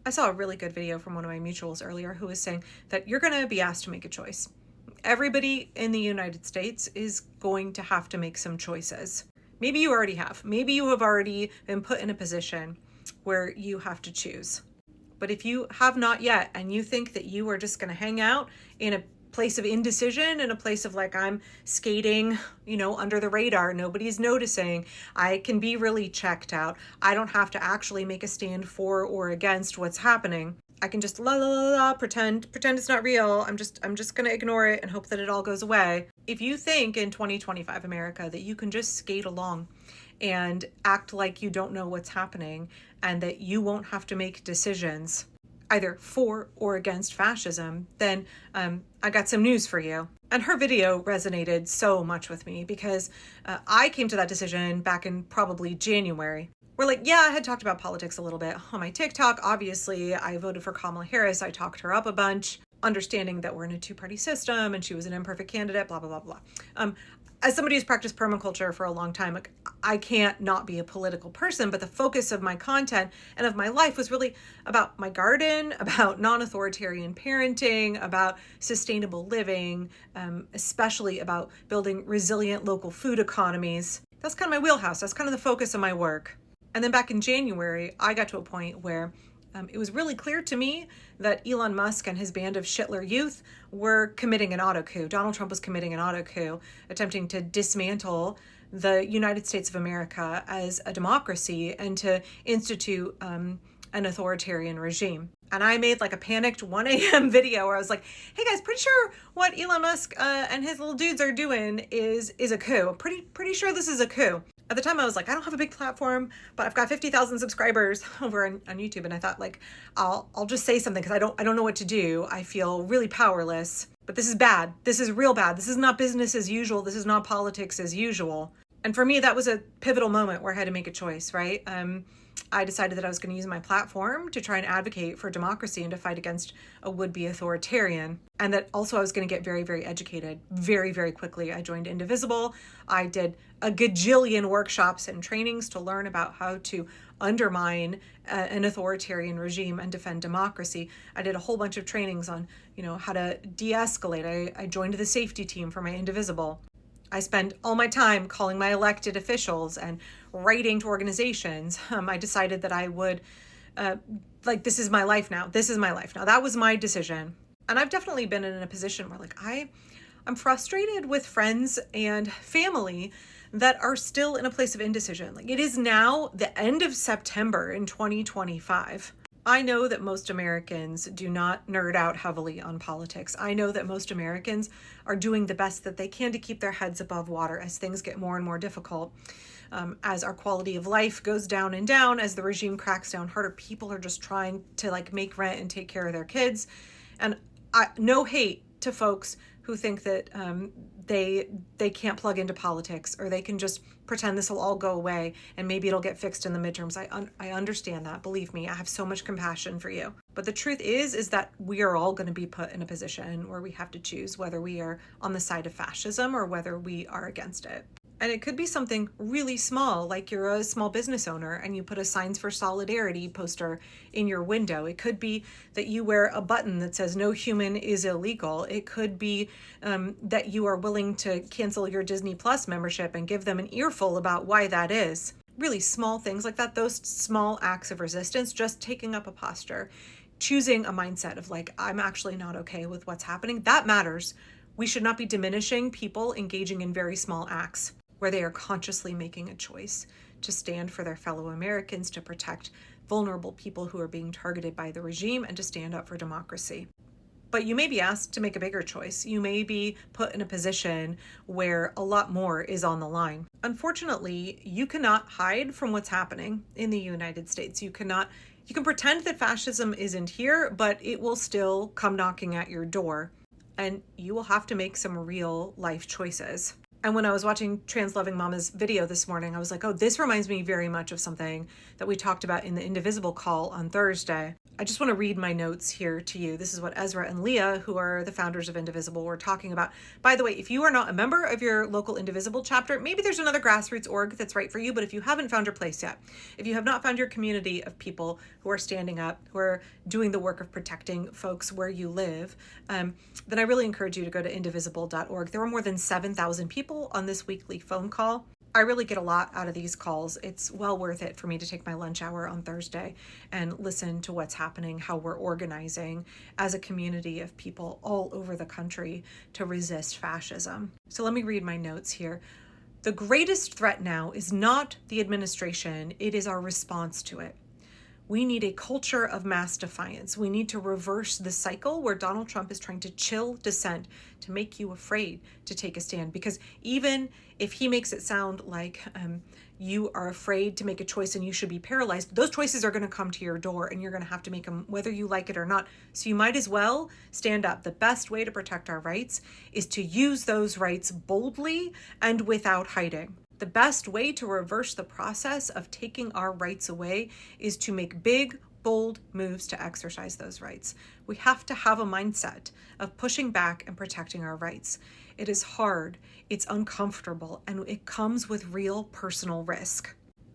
I saw a really good video from one of my mutuals earlier who was saying that you're going to be asked to make a choice. Everybody in the United States is going to have to make some choices. Maybe you already have. Maybe you have already been put in a position where you have to choose. But if you have not yet, and you think that you are just going to hang out in a place of indecision, in a place of like, I'm skating, under the radar, nobody's noticing, I can be really checked out, I don't have to actually make a stand for or against what's happening, I can just la la la la pretend it's not real, I'm just going to ignore it and hope that it all goes away. If you think in 2025 America that you can just skate along and act like you don't know what's happening and that you won't have to make decisions either for or against fascism, then I got some news for you. And her video resonated so much with me because I came to that decision back in probably January. I had talked about politics a little bit on my TikTok. Obviously, I voted for Kamala Harris. I talked her up a bunch, understanding that we're in a two-party system and she was an imperfect candidate, blah, blah, blah, blah. As somebody who's practiced permaculture for a long time, I can't not be a political person, but the focus of my content and of my life was really about my garden, about non-authoritarian parenting, about sustainable living, especially about building resilient local food economies. That's kind of my wheelhouse. That's kind of the focus of my work. And then back in January, I got to a point where it was really clear to me that Elon Musk and his band of Shitler youth were committing an auto coup. Donald Trump was committing an auto coup, attempting to dismantle the United States of America as a democracy and to institute an authoritarian regime. And I made like a panicked 1 a.m. video where I was like, hey guys, pretty sure what Elon Musk and his little dudes are doing is a coup. Pretty sure this is a coup. At the time I was like, I don't have a big platform, but I've got 50,000 subscribers over on YouTube. And I thought like, I'll just say something because I don't know what to do. I feel really powerless, but this is bad. This is real bad. This is not business as usual. This is not politics as usual. And for me, that was a pivotal moment where I had to make a choice, right? I decided that I was going to use my platform to try and advocate for democracy and to fight against a would-be authoritarian. And that also I was going to get very, very educated very, very quickly. I joined Indivisible. I did a gajillion workshops and trainings to learn about how to undermine an authoritarian regime and defend democracy. I did a whole bunch of trainings on, how to de-escalate. I joined the safety team for my Indivisible. I spend all my time calling my elected officials and writing to organizations. I decided that I would, this is my life now. This is my life now. That was my decision. And I've definitely been in a position where I'm frustrated with friends and family that are still in a place of indecision. It is now the end of September in 2025. I know that most Americans do not nerd out heavily on politics. I know that most Americans are doing the best that they can to keep their heads above water as things get more and more difficult. As our quality of life goes down and down, as the regime cracks down harder, people are just trying to make rent and take care of their kids. And no hate to folks who think that they can't plug into politics or they can just pretend this will all go away and maybe it'll get fixed in the midterms. I understand that. Believe me, I have so much compassion for you. But the truth is that we are all going to be put in a position where we have to choose whether we are on the side of fascism or whether we are against it. And it could be something really small, like you're a small business owner and you put a Signs for Solidarity poster in your window. It could be that you wear a button that says no human is illegal. It could be that you are willing to cancel your Disney Plus membership and give them an earful about why that is. Really small things like that, those small acts of resistance, just taking up a posture, choosing a mindset of I'm actually not okay with what's happening. That matters. We should not be diminishing people engaging in very small acts where they are consciously making a choice to stand for their fellow Americans, to protect vulnerable people who are being targeted by the regime, and to stand up for democracy. But you may be asked to make a bigger choice. You may be put in a position where a lot more is on the line. Unfortunately, you cannot hide from what's happening in the United States. You can pretend that fascism isn't here, but it will still come knocking at your door, and you will have to make some real life choices. And when I was watching Trans Loving Mama's video this morning, I was like, oh, this reminds me very much of something that we talked about in the Indivisible call on Thursday. I just want to read my notes here to you. This is what Ezra and Leah, who are the founders of Indivisible, were talking about. By the way, if you are not a member of your local Indivisible chapter, maybe there's another grassroots org that's right for you, but if you haven't found your place yet, if you have not found your community of people who are standing up, who are doing the work of protecting folks where you live, then I really encourage you to go to indivisible.org. There were more than 7,000 people on this weekly phone call. I really get a lot out of these calls. It's well worth it for me to take my lunch hour on Thursday and listen to what's happening, how we're organizing as a community of people all over the country to resist fascism. So let me read my notes here. The greatest threat now is not the administration, it is our response to it. We need a culture of mass defiance. We need to reverse the cycle where Donald Trump is trying to chill dissent, to make you afraid to take a stand. Because even if he makes it sound like you are afraid to make a choice and you should be paralyzed, those choices are going to come to your door and you're going to have to make them whether you like it or not. So you might as well stand up. The best way to protect our rights is to use those rights boldly and without hiding. The best way to reverse the process of taking our rights away is to make big, bold moves to exercise those rights. We have to have a mindset of pushing back and protecting our rights. It is hard, it's uncomfortable, and it comes with real personal risk.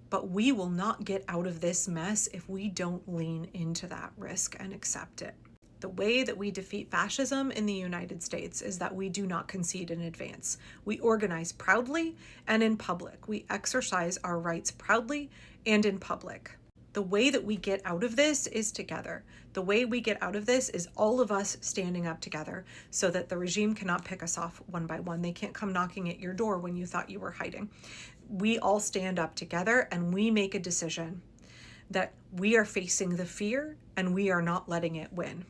But we will not get out of this mess if we don't lean into that risk and accept it. The way that we defeat fascism in the United States is that we do not concede in advance. We organize proudly and in public. We exercise our rights proudly and in public. The way that we get out of this is together. The way we get out of this is all of us standing up together so that the regime cannot pick us off one by one. They can't come knocking at your door when you thought you were hiding. We all stand up together and we make a decision that we are facing the fear and we are not letting it win.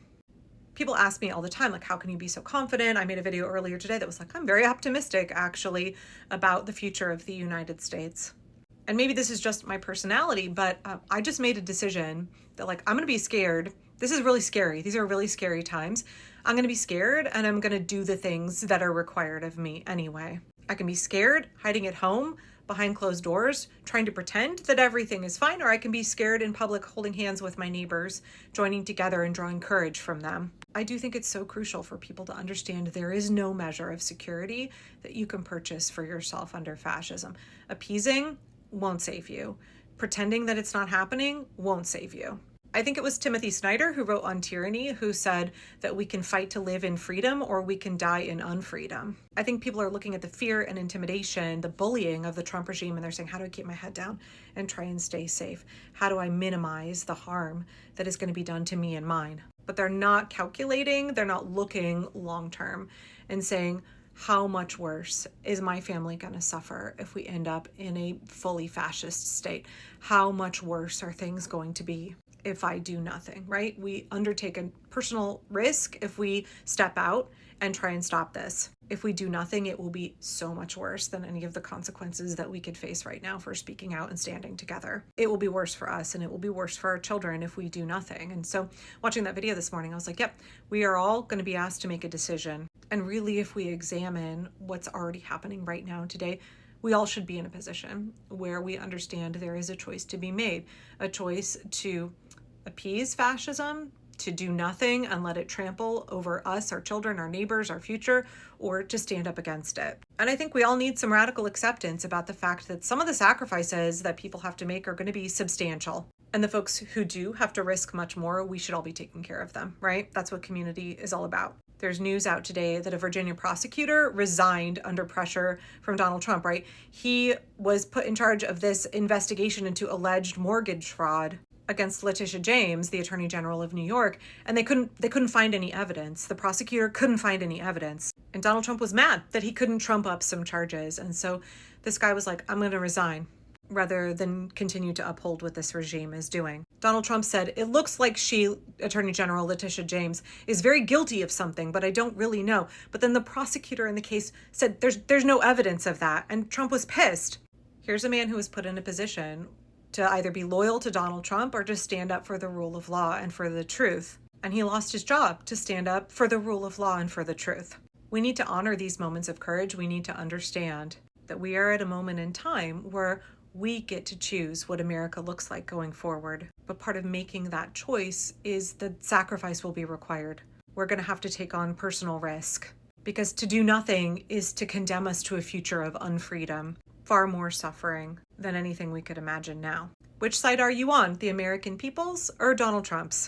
People ask me all the time, like, how can you be so confident? I made a video earlier today that was like, I'm very optimistic, actually, about the future of the United States. And maybe this is just my personality, but I just made a decision that, like, I'm going to be scared. This is really scary. These are really scary times. I'm going to be scared, and I'm going to do the things that are required of me anyway. I can be scared, hiding at home, behind closed doors, trying to pretend that everything is fine, or I can be scared in public, holding hands with my neighbors, joining together and drawing courage from them. I do think it's so crucial for people to understand there is no measure of security that you can purchase for yourself under fascism. Appeasing won't save you. Pretending that it's not happening won't save you. I think it was Timothy Snyder who wrote on tyranny who said that we can fight to live in freedom or we can die in unfreedom. I think people are looking at the fear and intimidation, the bullying of the Trump regime, and they're saying, how do I keep my head down and try and stay safe? How do I minimize the harm that is going to be done to me and mine? But they're not calculating, they're not looking long term and saying, how much worse is my family going to suffer if we end up in a fully fascist state? How much worse are things going to be if I do nothing, right? We undertake a personal risk if we step out and try and stop this. If we do nothing, it will be so much worse than any of the consequences that we could face right now for speaking out and standing together. It will be worse for us and it will be worse for our children if we do nothing. And so watching that video this morning, I was like, yep, we are all going to be asked to make a decision. And really, if we examine what's already happening right now today, we all should be in a position where we understand there is a choice to be made, a choice to appease fascism, to do nothing and let it trample over us, our children, our neighbors, our future, or to stand up against it. And I think we all need some radical acceptance about the fact that some of the sacrifices that people have to make are going to be substantial. And the folks who do have to risk much more, we should all be taking care of them, right? That's what community is all about. There's news out today that a Virginia prosecutor resigned under pressure from Donald Trump, right? He was put in charge of this investigation into alleged mortgage fraud against Letitia James, the Attorney General of New York, and they couldn't find any evidence. The prosecutor couldn't find any evidence. And Donald Trump was mad that he couldn't trump up some charges. And so this guy was like, I'm going to resign rather than continue to uphold what this regime is doing. Donald Trump said, it looks like Attorney General Letitia James, is very guilty of something, but I don't really know. But then the prosecutor in the case said, there's no evidence of that. And Trump was pissed. Here's a man who was put in a position to either be loyal to Donald Trump or to stand up for the rule of law and for the truth. And he lost his job to stand up for the rule of law and for the truth. We need to honor these moments of courage. We need to understand that we are at a moment in time where we get to choose what America looks like going forward. But part of making that choice is that sacrifice will be required. We're going to have to take on personal risk, because to do nothing is to condemn us to a future of unfreedom, far more suffering than anything we could imagine now. Which side are you on, the American people's or Donald Trump's?